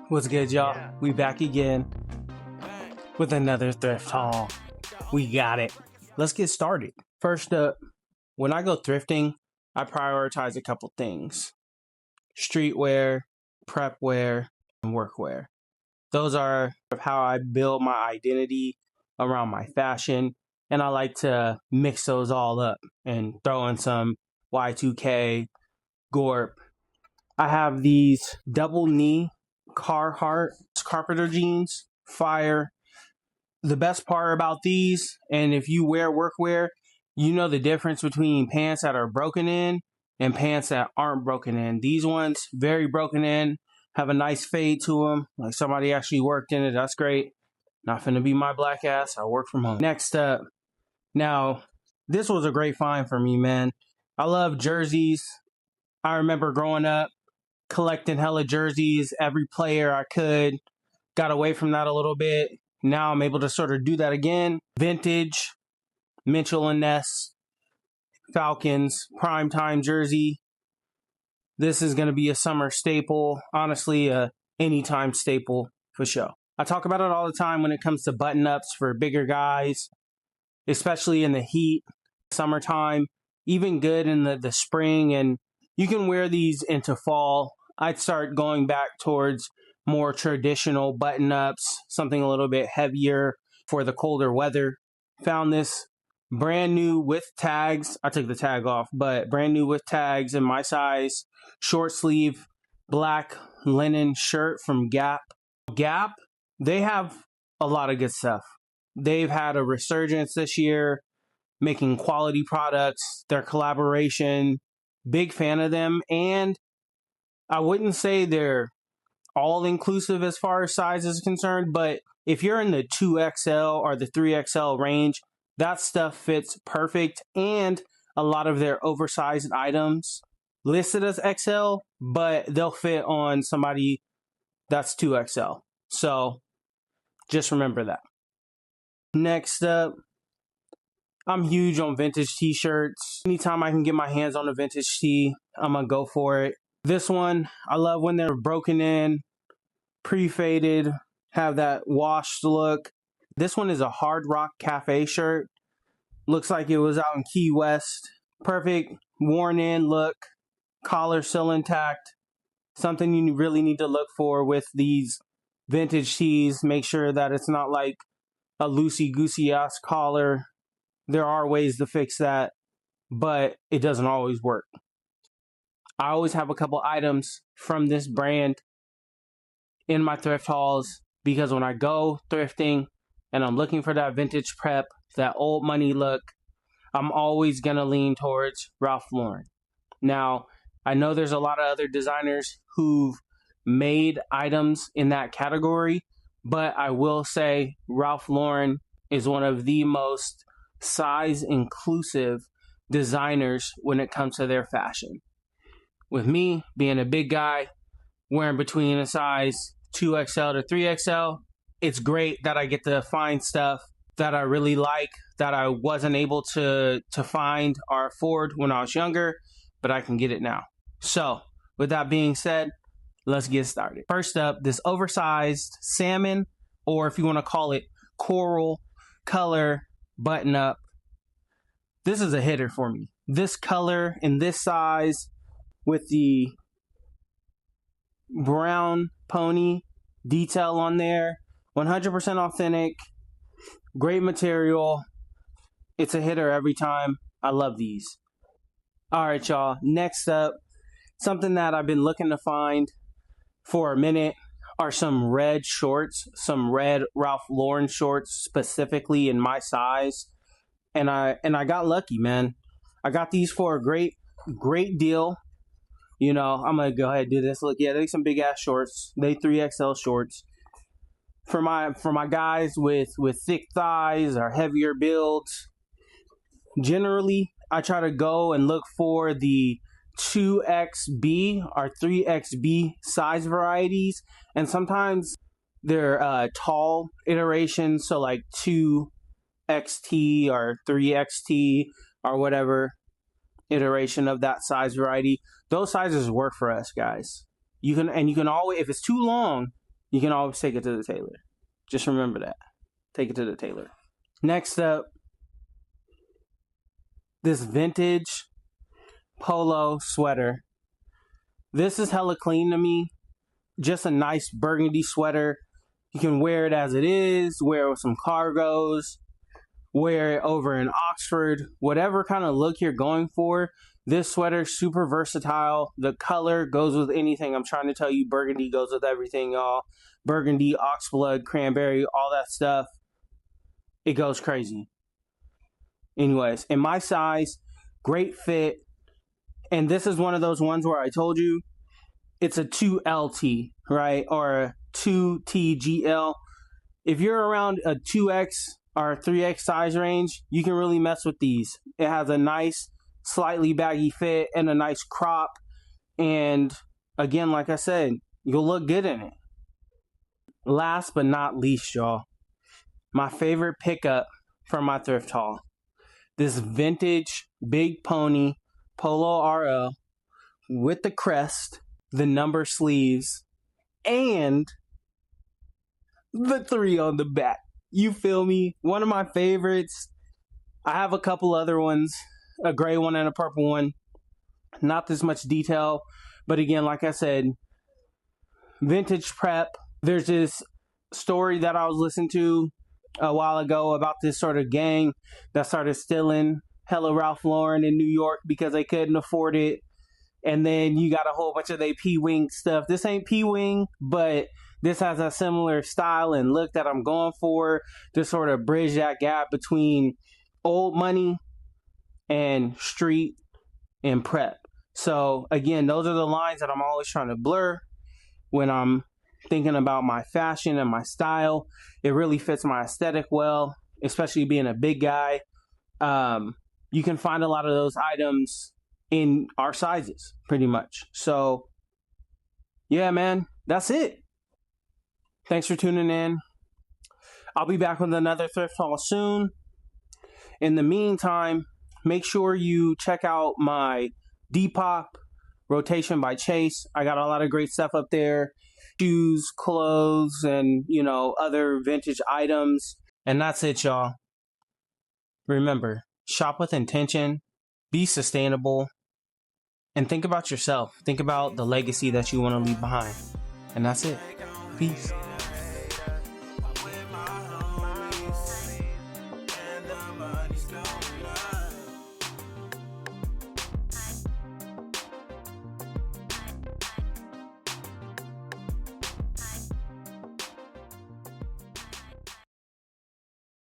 What's good, y'all? We back again with another thrift haul. We got it. Let's get started. First up, when I go thrifting, I prioritize a couple things: streetwear, prep wear, and workwear. Those are how I build my identity around my fashion, and I like to mix those all up and throw in some Y2K, Gorp. I have these double knee Carhartt carpenter jeans, fire. The best part about these, and if you wear workwear, you know the difference between pants that are broken in and pants that aren't broken in. These ones, very broken in, have a nice fade to them, like somebody actually worked in it. That's great. Not finna be my black ass. I work from home. Next up, now, this was a great find for me, man. I love jerseys. I remember growing up, collecting hella jerseys, every player I could. Got away from that a little bit. Now I'm able to sort of do that again. Vintage, Mitchell and Ness, Falcons, primetime jersey. This is going to be a summer staple. Honestly, a anytime staple for sure. I talk about it all the time when it comes to button-ups for bigger guys, especially in the heat, summertime, even good in the spring, and you can wear these into fall. I'd start going back towards more traditional button-ups, something a little bit heavier for the colder weather. Found this brand new with tags. I took the tag off, but brand new with tags in my size. Short sleeve, black linen shirt from Gap. Gap, they have a lot of good stuff. They've had a resurgence this year, making quality products. Their collaboration, big fan of them, and I wouldn't say they're all inclusive as far as size is concerned, but if you're in the 2XL or the 3XL range, that stuff fits perfect. And a lot of their oversized items listed as XL, but they'll fit on somebody that's 2XL. So just remember that. Next up, I'm huge on vintage t-shirts. Anytime I can get my hands on a vintage tee, I'm gonna go for it. This one, I love when they're broken in, pre-faded, have that washed look. This one is a Hard Rock Cafe shirt. Looks like it was out in Key West. Perfect worn in look, collar still intact. Something you really need to look for with these vintage tees. Make sure that it's not like a loosey-goosey ass collar. There are ways to fix that, but it doesn't always work. I always have a couple items from this brand in my thrift hauls because when I go thrifting and I'm looking for that vintage prep, that old money look, I'm always going to lean towards Ralph Lauren. Now, I know there's a lot of other designers who've made items in that category, but I will say Ralph Lauren is one of the most size inclusive designers when it comes to their fashion. With me being a big guy, wearing between a size 2XL to 3XL, it's great that I get to find stuff that I really like that I wasn't able to find or afford when I was younger, but I can get it now. So, with that being said, let's get started. First up, this oversized salmon, or if you want to call it coral color button up. This is a hitter for me. This color and this size with the brown pony detail on there, 100% authentic, great material. It's a hitter every time. I love these. All right, y'all. Next up, something that I've been looking to find for a minute are some red shorts, some red Ralph Lauren shorts, specifically in my size. And I got lucky, man. I got these for a great deal. You know, I'm gonna go ahead and do this. Look, yeah, they some big ass shorts. They 3XL shorts. For my guys with thick thighs or heavier builds. Generally, I try to go and look for the 2XB or 3XB size varieties, and sometimes they're tall iterations, so like 2XT or 3XT or whatever iteration of that size variety. Those sizes work for us, guys. You can always, if it's too long, you can always take it to the tailor. Just remember that. Take it to the tailor. Next up, this vintage polo sweater. This is hella clean to me. Just a nice burgundy sweater. You can wear it as it is, wear it with some cargos, wear it over in Oxford, whatever kind of look you're going for. This sweater is super versatile. The color goes with anything. I'm trying to tell you, burgundy goes with everything, y'all. Burgundy, oxblood, cranberry, all that stuff. It goes crazy. Anyways, in my size, great fit. And this is one of those ones where I told you it's a 2LT, right? Or a 2TGL. If you're around a 2X or 3X size range, you can really mess with these. It has a nice, slightly baggy fit and a nice crop. And again, like I said, you'll look good in it. Last but not least, y'all, my favorite pickup from my thrift haul. This vintage Big Pony Polo RL with the crest, the number sleeves, and the 3 on the back. You feel me? One of my favorites. I have a couple other ones, a gray one and a purple one. Not this much detail, but again, like I said, vintage prep. There's this story that I was listening to a while ago about this sort of gang that started stealing hella Ralph Lauren in New York because they couldn't afford it. And then you got a whole bunch of they P-Wing stuff. This ain't P-Wing, but this has a similar style and look that I'm going for to sort of bridge that gap between old money and street and prep. So again, those are the lines that I'm always trying to blur when I'm thinking about my fashion and my style. It really fits my aesthetic well, especially being a big guy. You can find a lot of those items in our sizes, pretty much. So, yeah, man, that's it. Thanks for tuning in. I'll be back with another thrift haul soon. In the meantime, make sure you check out my Depop Rotation by Chase. I got a lot of great stuff up there. Shoes, clothes, and, other vintage items. And that's it, y'all. Remember, shop with intention, be sustainable, and think about yourself. Think about the legacy that you want to leave behind. And that's it. Peace.